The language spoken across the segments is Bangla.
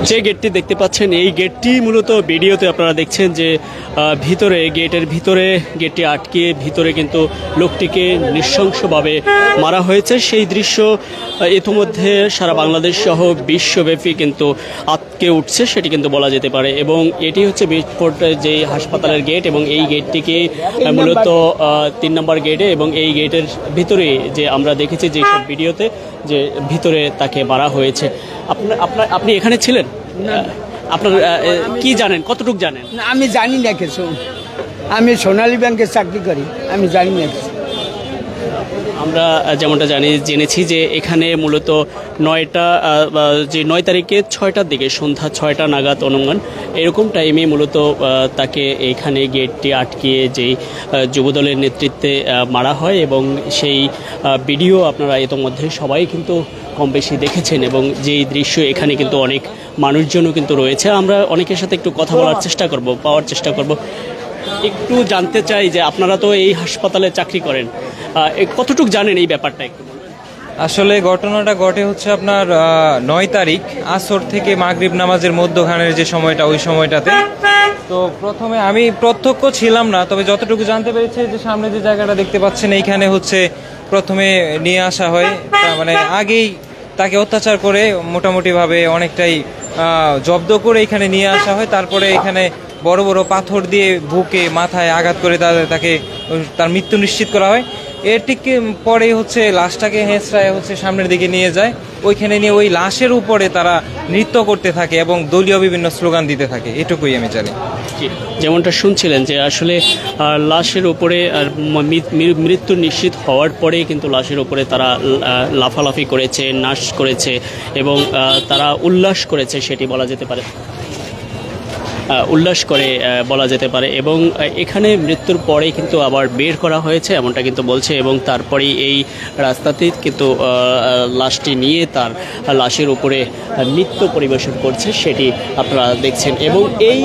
যে গেটটি দেখতে পাচ্ছেন এই গেটটি মূলত ভিডিওতে আপনারা দেখছেন যে ভিতরে গেটের ভিতরে গেটটি আটকে ভিতরে কিন্তু লোকটিকে নৃশংসভাবে মারা হয়েছে। সেই দৃশ্য ইতিমধ্যে সারা বাংলাদেশ সহ বিশ্বব্যাপী কিন্তু আটকে উঠছে সেটি কিন্তু বলা যেতে পারে। এবং এটি হচ্ছে মিটফোর্ট যে হাসপাতালের গেট এবং এই গেটটিকে মূলত 3 নম্বর গেটে এবং এই গেটের ভিতরে যে আমরা দেখেছি যে সব ভিডিওতে যে ভিতরে তাকে মারা হয়েছে। আপনি এখানে ছিলেন? আপনার কি জানেন, কতটুকু জানেন? আমি জানি না কিছু, আমি সোনালী ব্যাংকে চাকরি করি, আমি জানি না কিছু। আমরা যেমনটা জেনেছি যে এখানে মূলত 9 তারিখে 6টার দিকে সন্ধ্যা 6টা নাগাদ অনুমান এরকম টাইমে মূলত তাকে এখানে গেটটি আটকিয়ে যেই যুবদলের নেতৃত্বে মারা হয় এবং সেই ভিডিও আপনারা ইতোমধ্যে সবাই কিন্তু কম বেশি দেখেছেন এবং যেই দৃশ্য এখানে কিন্তু অনেক মানুষজনও কিন্তু রয়েছে। আমরা অনেকের সাথে একটু কথা বলার পাওয়ার চেষ্টা করব। একটু জানতে চাই যে আপনারা তো এই হাসপাতালে চাকরি করেন, কতটুকু জানেন এই ব্যাপারটা একটু বলবেন? আসলে ঘটনাটা ঘটে হচ্ছে আপনার 9 তারিখ আসর থেকে মাগরিব নামাজের মধ্যখানের যে সময়টা, ওই সময়টাতে। তো প্রথমে আমি প্রত্যক্ষ ছিলাম না, তবে যতটুকু জানতে পেরেছি যে সামনে যে জায়গাটা দেখতে পাচ্ছেন এইখানে হচ্ছে প্রথমে নিয়ে আসা হয়, মানে আগেই তাকে অত্যাচার করে মোটামুটিভাবে অনেকটাই জব্দ করে এখানে নিয়ে আসা হয়। তারপরে এখানে বড় বড় পাথর দিয়ে বুকে মাথায় আঘাত করে তাকে তার মৃত্যু নিশ্চিত করা হয়। এর ঠিক পরেই হচ্ছে লাশটাকে হেঁচড়ায় হচ্ছে সামনের দিকে নিয়ে যায়, ওইখানে নিয়ে ওই লাশের উপরে তারা নৃত্য করতে থাকে এবং দলীয় বিভিন্ন স্লোগান দিতে থাকে, এটুকুই আমি জানি। যেমনটা শুনছিলেন যে আসলে লাশের উপরে মৃত্যু নিশ্চিত হওয়ার পরে কিন্তু লাশের উপরে তারা লাফালাফি করেছে, নাচ করেছে এবং তারা উল্লাস করেছে, সেটি বলা যেতে পারে, উল্লাস করে বলা যেতে পারে। এবং এখানে মৃত্যুর পরেই কিন্তু আবার বের করা হয়েছে এমনটা কিন্তু বলছে এবং তারপরেই এই রাস্তাতেই কিন্তু লাশটি নিয়ে তার লাশের উপরে নৃত্য পরিবেশন করছে, সেটি আপনারা দেখছেন। এবং এই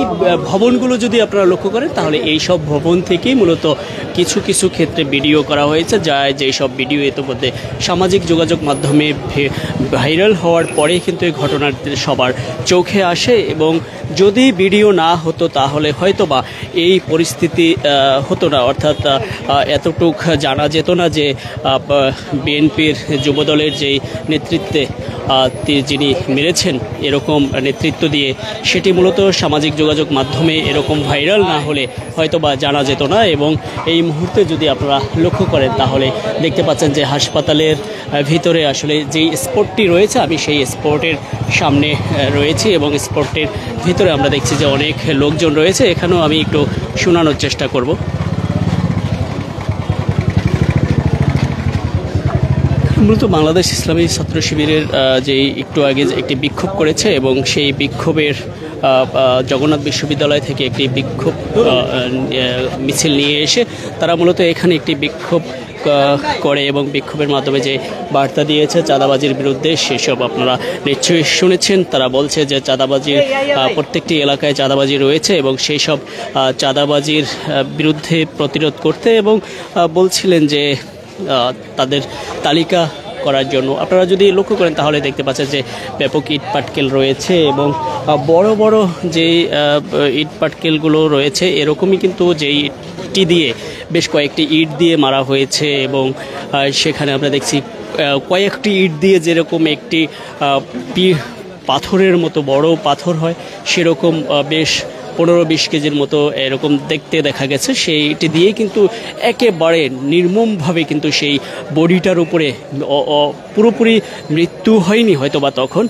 ভবনগুলো যদি আপনারা লক্ষ্য করেন তাহলে এই সব ভবন থেকেই মূলত কিছু কিছু ক্ষেত্রে ভিডিও করা হয়েছে, যেই সব ভিডিও ইতিমধ্যে সামাজিক যোগাযোগ মাধ্যমে ভাইরাল হওয়ার পরেই কিন্তু এই ঘটনাটি সবার চোখে আসে। এবং যদি ভিডিও না হতো তাহলে হয়তোবা এই পরিস্থিতি হতো না, অর্থাৎ এতটুক জানা যেত না যে বিএনপির যুবদলের যেই নেতৃত্বে যিনি মেরেছেন এরকম নেতৃত্ব দিয়ে, সেটি মূলত সামাজিক যোগাযোগ মাধ্যমে এরকম ভাইরাল না হলে হয়তোবা জানা যেত না। এবং এই মুহূর্তে যদি আপনারা লক্ষ্য করেন তাহলে দেখতে পাচ্ছেন যে হাসপাতালের ভিতরে আসলে যেই স্পটটি রয়েছে, আমি সেই স্পটের সামনে রয়েছি এবং স্পটের ভিতরে আমরা দেখছি যে অনেক লোকজন রয়েছে। এখানেও আমি একটু শোনানোর চেষ্টা করব। মূলত বাংলাদেশ ইসলামী ছাত্র শিবিরের যে একটু আগে একটি বিক্ষোভ করেছে এবং সেই বিক্ষোভের জগন্নাথ বিশ্ববিদ্যালয় থেকে একটি বিক্ষোভ মিছিল নিয়ে এসে তারা মূলত এখানে একটি বিক্ষোভ করে এবং বিক্ষোভের মাধ্যমে যে বার্তা দিয়েছে চাঁদাবাজির বিরুদ্ধে, সেসব আপনারা নিশ্চয়ই শুনেছেন। তারা বলছে যে চাঁদাবাজির প্রত্যেকটি এলাকায় চাঁদাবাজি রয়েছে এবং সেই সব চাঁদাবাজির বিরুদ্ধে প্রতিরোধ করতে এবং বলছিলেন যে তাদের তালিকা করার জন্য। আপনারা যদি লক্ষ্য করেন তাহলে দেখতে পাচ্ছেন যে ব্যাপক ইট পাটকেল রয়েছে এবং বড় বড় যে ইট পাটকেলগুলো রয়েছে এরকমই কিন্তু যেই ইটটি দিয়ে বেশ কয়েকটি ইট দিয়ে মারা হয়েছে এবং সেখানে আমরা দেখছি কয়েকটি ইট দিয়ে যেরকম একটি পাথরের মতো বড় পাথর হয় সেরকম বেশ 15-20 কেজির মতো এরকম দেখতে দেখা গেছে, সেইটি দিয়ে কিন্তু একেবারে নির্মমভাবে কিন্তু সেই বডিটার উপরে পুরোপুরি মৃত্যু হয়নি হয়তো বা তখন,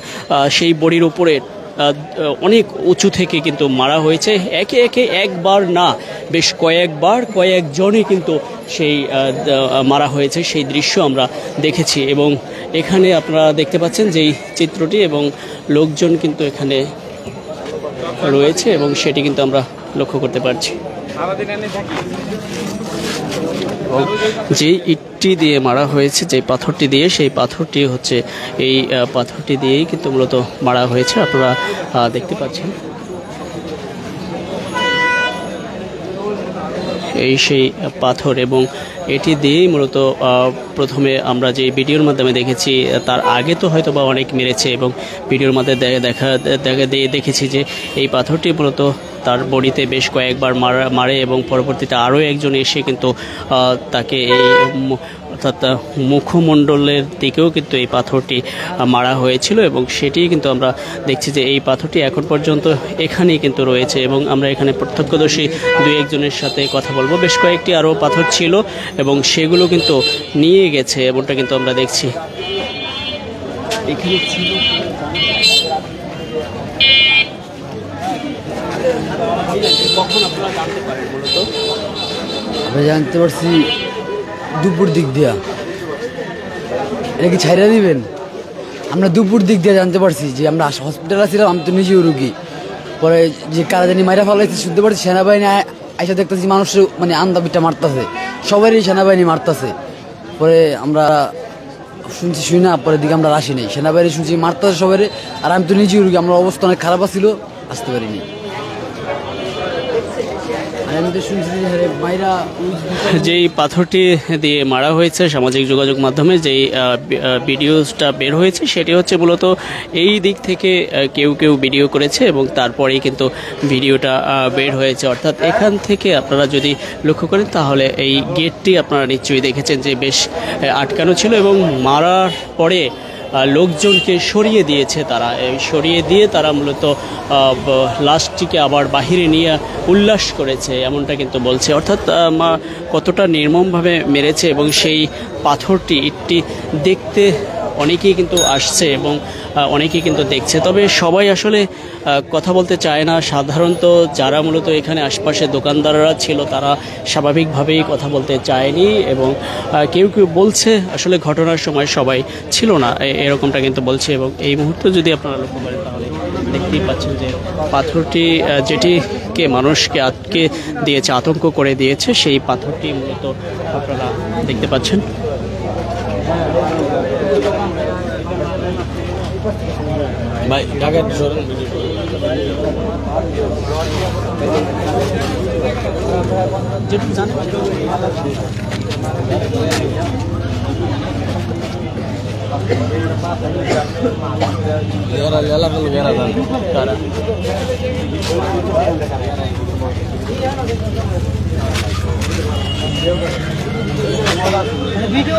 সেই বডির উপরে অনেক উঁচু থেকে কিন্তু মারা হয়েছে। একে একে একবার না বেশ কয়েকজনই কিন্তু সেই মারা হয়েছে, সেই দৃশ্য আমরা দেখেছি। এবং এখানে আপনারা দেখতে পাচ্ছেন যেই চিত্রটি এবং লোকজন কিন্তু এখানে রয়েছে এবং সেটি কিন্তু আমরা লক্ষ্য করতে পারছি। যে ইটটি দিয়ে মারা হয়েছে, যে পাথরটি দিয়ে, সেই পাথরটি হচ্ছে এই পাথরটি দিয়েই কিন্তু মূলত মারা হয়েছে, আপনারা দেখতে পাচ্ছেন। এই সেই পাথর, এবং এটি দিয়েই মূলত প্রথমে আমরা যে ভিডিওর মাধ্যমে দেখেছি, তার আগে তো হয়তো বা অনেক মেরেছে, এবং ভিডিওর মধ্যে দেখেছি যে এই পাথরটি মূলত তার বডিতে বেশ কয়েকবার মারে এবং পরবর্তীতে আরও একজন এসে কিন্তু তাকে এই অর্থাৎ মুখমণ্ডলের দিকেও কিন্তু এই পাথরটি মারা হয়েছিল, এবং সেটি কিন্তু আমরা দেখছি যে এই পাথরটি এখন পর্যন্ত এখানেই কিন্তু রয়েছে। এবং আমরা এখানে প্রত্যক্ষদর্শী দুই একজনের সাথে কথা বলবো। বেশ কয়েকটি আরও পাথর ছিল এবং সেগুলো কিন্তু নিয়ে গেছে, এমনটা কিন্তু আমরা দেখছি। এখানে ছিল কখন আপনারা জানতে পারেন? মূলত আমরা জানতে পারছি দুপুর দিক দিয়া। এটা কি ছাইরা দিবেন? আমরা দুপুর দিক দিয়ে জানতে পারছি যে আমরা হসপিটালে ছিলাম, আমি তো নিজেও রুগী। পরে যে কারা জানি মাইরা ফেলাইছে শুনতে পারছি, সেনাবাহিনী আইসা দেখতেছি মানুষের মানে আন্দাবিটা মারতেছে, সবারই সেনাবাহিনী মারতেছে। পরে আমরা শুনছি, শুনি না, পরের দিকে আমরা আসি নাই, সেনাবাহিনী শুনছি মারতেছে সবাই। আর আমি তো নিজেও রুগী, আমার অবস্থা অনেক খারাপ ছিল, আসতে পারিনি। যেই পাথরটি দিয়ে মারা হয়েছে, সামাজিক যোগাযোগ মাধ্যমে যেই ভিডিওটা বের হয়েছে, সেটি হচ্ছে মূলত এই দিক থেকে কেউ কেউ ভিডিও করেছে এবং তারপরেই কিন্তু ভিডিওটা বের হয়েছে। অর্থাৎ এখান থেকে আপনারা যদি লক্ষ্য করেন তাহলে এই গেটটি আপনারা নিশ্চয়ই দেখেছেন যে বেশ আটকানো ছিল, এবং মারার পরে লোকজনকে সরিয়ে দিয়েছে তারা। সরিয়ে দিয়ে তারা মূলত লাশটিকে আবার বাহিরে নিয়ে উল্লাস করেছে, এমনটা কিন্তু বলছে। অর্থাৎ কতটা নির্মমভাবে মেরেছে, এবং সেই পাথরটি ইটটি দেখতে অনেকেই কিন্তু আসছে এবং অনেকেই কিন্তু দেখছে, তবে সবাই আসলে কথা বলতে চায় না। সাধারণত যারা মূলত এখানে আশপাশে দোকানদাররা ছিল তারা স্বাভাবিকভাবেই কথা বলতে চায়নি, এবং কেউ কেউ বলছে আসলে ঘটনার সময় সবাই ছিল না, এরকমটা কিন্তু বলছে। এবং এই মুহূর্তে যদি আপনারা লক্ষ্য করেন তাহলে দেখতেই পাচ্ছেন যে পাথরটি যেটিকে মানুষকে আটকে দিয়েছে, আতঙ্ক করে দিয়েছে, সেই পাথরটি মূলত আপনারা দেখতে পাচ্ছেন। ভাই ঢাকার যেটুকু জানেন ভিডিও